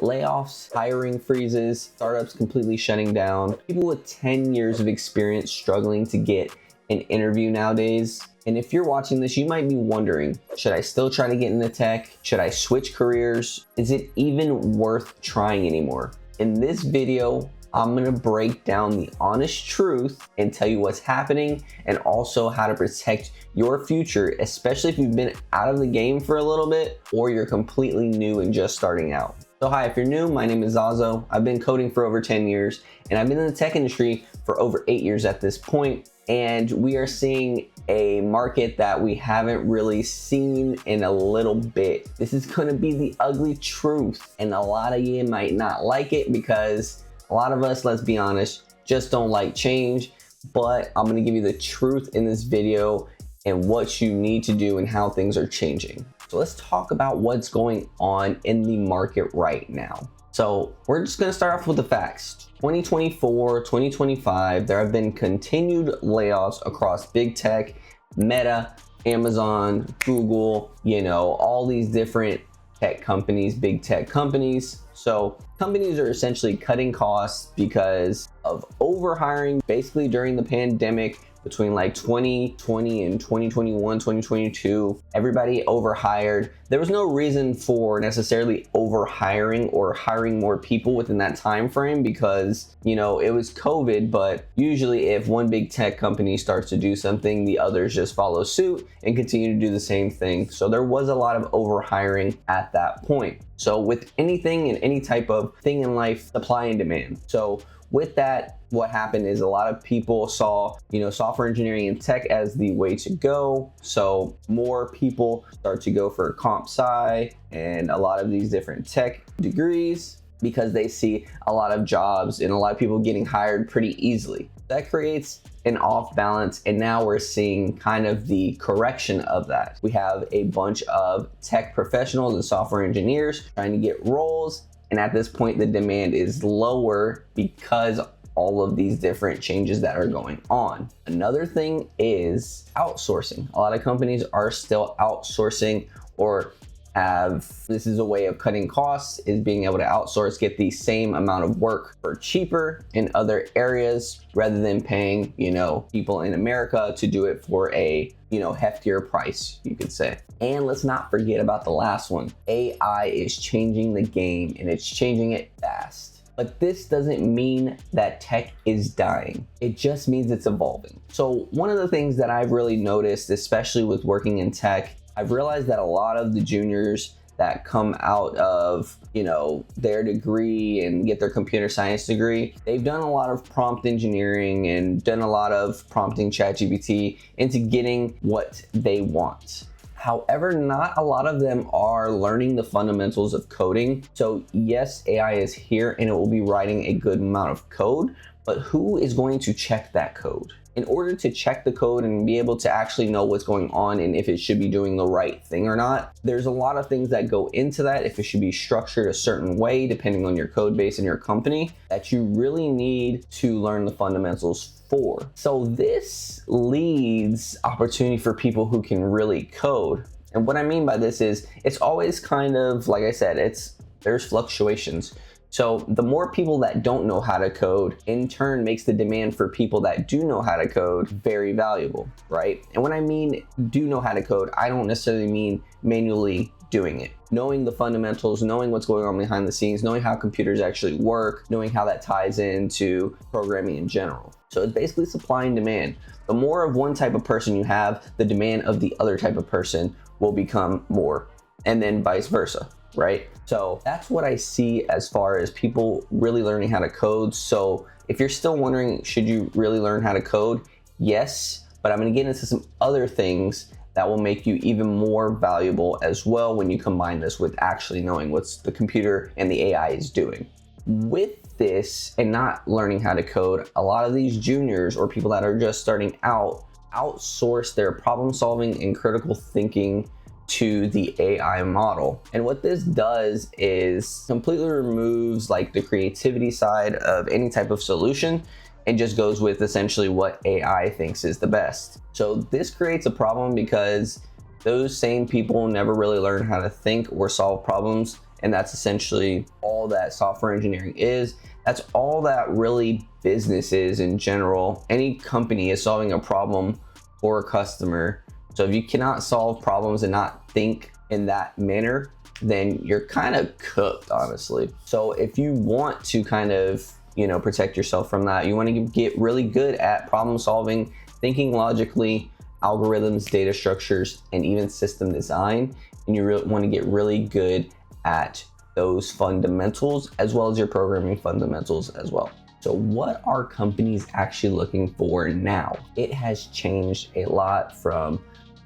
Layoffs, hiring freezes, startups completely shutting down, people with 10 years of experience struggling to get an interview nowadays. And if you're watching this, you might be wondering, should I still try to get into tech? Should I switch careers? Is it even worth trying anymore? In this video, I'm gonna break down the honest truth and tell you what's happening and also how to protect your future, especially if you've been out of the game for a little bit or you're completely new and just starting out. So hi, if you're new, my name is Zazo. I've been coding for over 10 years and I've been in the tech industry for over 8 years at this point. And we are seeing a market that we haven't really seen in a little bit. This is gonna be the ugly truth. And a lot of you might not like it because a lot of us, let's be honest, just don't like change. But I'm gonna give you the truth in this video and what you need to do and how things are changing. So let's talk about what's going on in the market right now. So we're just gonna start off with the facts. 2024, 2025, there have been continued layoffs across big tech, Meta, Amazon, Google, all these different tech companies, big tech companies. So companies are essentially cutting costs because of overhiring basically during the pandemic. Between like 2020 and 2021, 2022, everybody overhired. There was no reason for necessarily overhiring or hiring more people within that time frame because, it was COVID, but usually if one big tech company starts to do something, the others just follow suit and continue to do the same thing. So there was a lot of overhiring at that point. So with anything and any type of thing in life, supply and demand. So with that, what happened is a lot of people saw, software engineering and tech as the way to go. So more people start to go for comp sci and a lot of these different tech degrees because they see a lot of jobs and a lot of people getting hired pretty easily. That creates an off balance, and now we're seeing kind of the correction of that. We have a bunch of tech professionals and software engineers trying to get roles. And at this point, the demand is lower because all of these different changes that are going on. Another thing is outsourcing. A lot of companies are still outsourcing or this is a way of cutting costs, is being able to outsource, get the same amount of work for cheaper in other areas rather than paying, people in America to do it for a, heftier price, you could say. And let's not forget about the last one. AI is changing the game and it's changing it fast. But this doesn't mean that tech is dying. It just means it's evolving. So one of the things that I've really noticed, especially with working in tech, I've realized that a lot of the juniors that come out of, their degree and get their computer science degree, they've done a lot of prompt engineering and done a lot of prompting ChatGPT into getting what they want. However, not a lot of them are learning the fundamentals of coding. So yes, AI is here and it will be writing a good amount of code, but who is going to check that code? In order to check the code and be able to actually know what's going on and if it should be doing the right thing or not, there's a lot of things that go into that. If it should be structured a certain way, depending on your code base and your company, that you really need to learn the fundamentals for. So this leads opportunity for people who can really code. And what I mean by this is it's always kind of, like I said, there's fluctuations. So the more people that don't know how to code, in turn makes the demand for people that do know how to code very valuable, right? And when I mean do know how to code, I don't necessarily mean manually doing it. Knowing the fundamentals, knowing what's going on behind the scenes, knowing how computers actually work, knowing how that ties into programming in general. So it's basically supply and demand. The more of one type of person you have, the demand of the other type of person will become more, and then vice versa. Right? So that's what I see as far as people really learning how to code. So if you're still wondering, should you really learn how to code? Yes, but I'm going to get into some other things that will make you even more valuable as well when you combine this with actually knowing what the computer and the AI is doing. With this and not learning how to code, a lot of these juniors or people that are just starting out outsource their problem solving and critical thinking to the AI model. And what this does is completely removes like the creativity side of any type of solution and just goes with essentially what AI thinks is the best. So this creates a problem because those same people never really learn how to think or solve problems And that's essentially all that software engineering is. That's all that really business is in general. Any company is solving a problem for a customer. So if you cannot solve problems and not think in that manner, then you're kind of cooked, honestly. So if you want to kind of, protect yourself from that, you want to get really good at problem solving, thinking logically, algorithms, data structures, and even system design. And you want to get really good at those fundamentals as well as your programming fundamentals as well. So what are companies actually looking for now? It has changed a lot from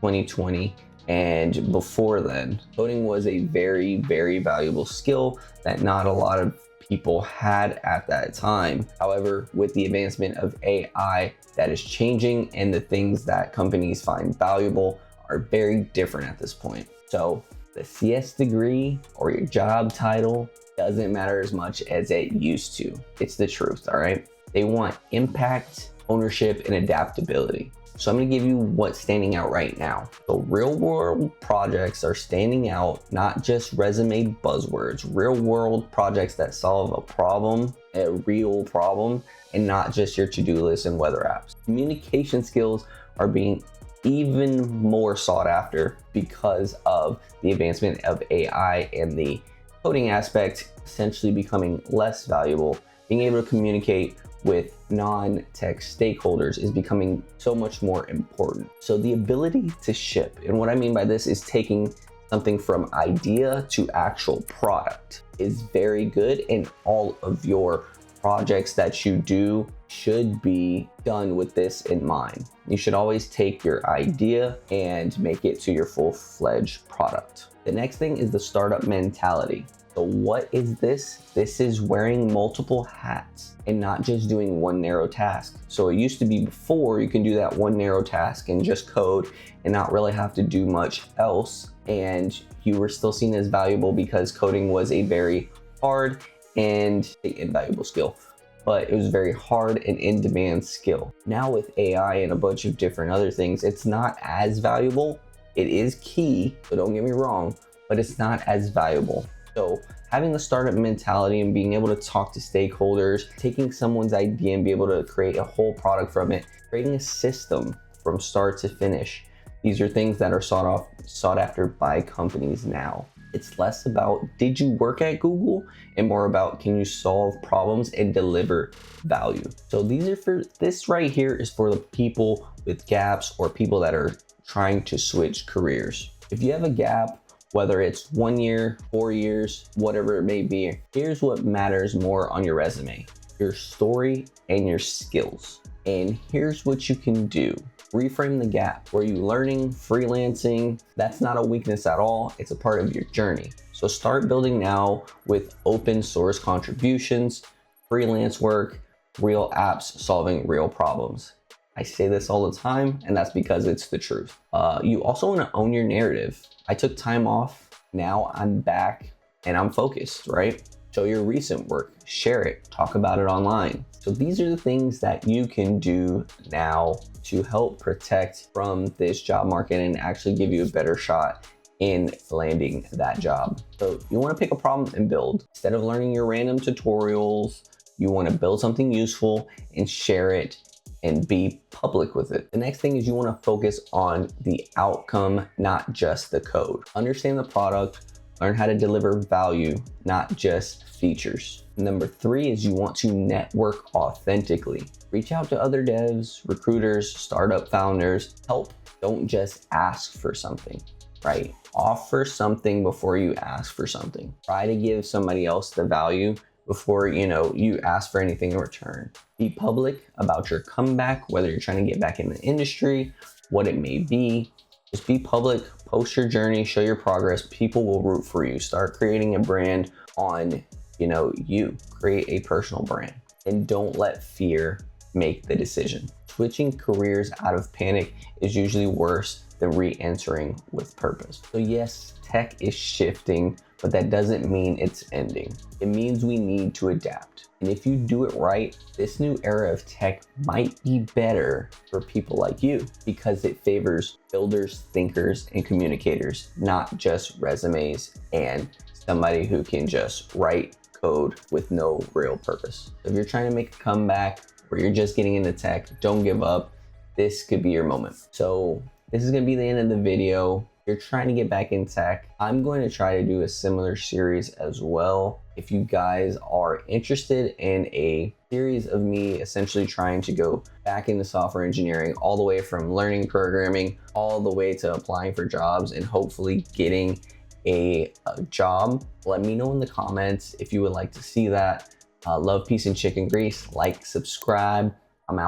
2020 and before then. Coding was a very, very valuable skill that not a lot of people had at that time. However, with the advancement of AI, that is changing, and the things that companies find valuable are very different at this point. So the CS degree or your job title doesn't matter as much as it used to. It's the truth, all right? They want impact, ownership, and adaptability. So I'm gonna give you what's standing out right now. So real world projects are standing out, not just resume buzzwords, real world projects that solve a problem, a real problem, and not just your to-do list and weather apps. Communication skills are being even more sought after because of the advancement of AI and the coding aspect essentially becoming less valuable. Being able to communicate with non-tech stakeholders is becoming so much more important. So the ability to ship, and what I mean by this is taking something from idea to actual product, is very good, and all of your projects that you do should be done with this in mind. You should always take your idea and make it to your full-fledged product. The next thing is the startup mentality. So what is this? This is wearing multiple hats and not just doing one narrow task. So it used to be before you can do that one narrow task and just code and not really have to do much else. And you were still seen as valuable because coding was a very hard and invaluable skill, but it was very hard and in-demand skill. Now with AI and a bunch of different other things, it's not as valuable. It is key, so don't get me wrong, but it's not as valuable. So having the startup mentality and being able to talk to stakeholders, taking someone's idea and be able to create a whole product from it, creating a system from start to finish. These are things that are sought after by companies now. It's less about, did you work at Google? And more about, can you solve problems and deliver value? So this right here is for the people with gaps or people that are trying to switch careers. If you have a gap, whether it's 1 year, 4 years, whatever it may be, here's what matters more on your resume: your story and your skills. And here's what you can do. Reframe the gap. Were you learning, freelancing? That's not a weakness at all. It's a part of your journey. So start building now with open source contributions, freelance work, real apps solving real problems. I say this all the time, and that's because it's the truth. You also want to own your narrative. I took time off. Now I'm back and I'm focused, right? Show your recent work, share it, talk about it online. So these are the things that you can do now to help protect from this job market and actually give you a better shot in landing that job. So you want to pick a problem and build. Instead of learning your random tutorials, you want to build something useful and share it and be public with it. The next thing is you want to focus on the outcome, not just the code. Understand the product, learn how to deliver value, not just features. Number 3 is you want to network authentically. Reach out to other devs, recruiters, startup founders. Help, don't just ask for something, right? Offer something before you ask for something. Try to give somebody else the value before you ask for anything in return. Be public about your comeback, whether you're trying to get back in the industry, what it may be. Just be public, post your journey, show your progress. People will root for you. Start creating a brand on, you. Create a personal brand, and don't let fear make the decision. Switching careers out of panic is usually worse than re-entering with purpose. So yes, tech is shifting, but that doesn't mean it's ending. It means we need to adapt. And if you do it right, this new era of tech might be better for people like you because it favors builders, thinkers, and communicators, not just resumes and somebody who can just write code with no real purpose. If you're trying to make a comeback or you're just getting into tech, don't give up. This could be your moment. So this is gonna be the end of the video. If you're trying to get back in tech, I'm going to try to do a similar series as well. If you guys are interested in a series of me essentially trying to go back into software engineering, all the way from learning programming, all the way to applying for jobs and hopefully getting a job, let me know in the comments if you would like to see that. Love, peace, and chicken grease. Like, subscribe. I'm out.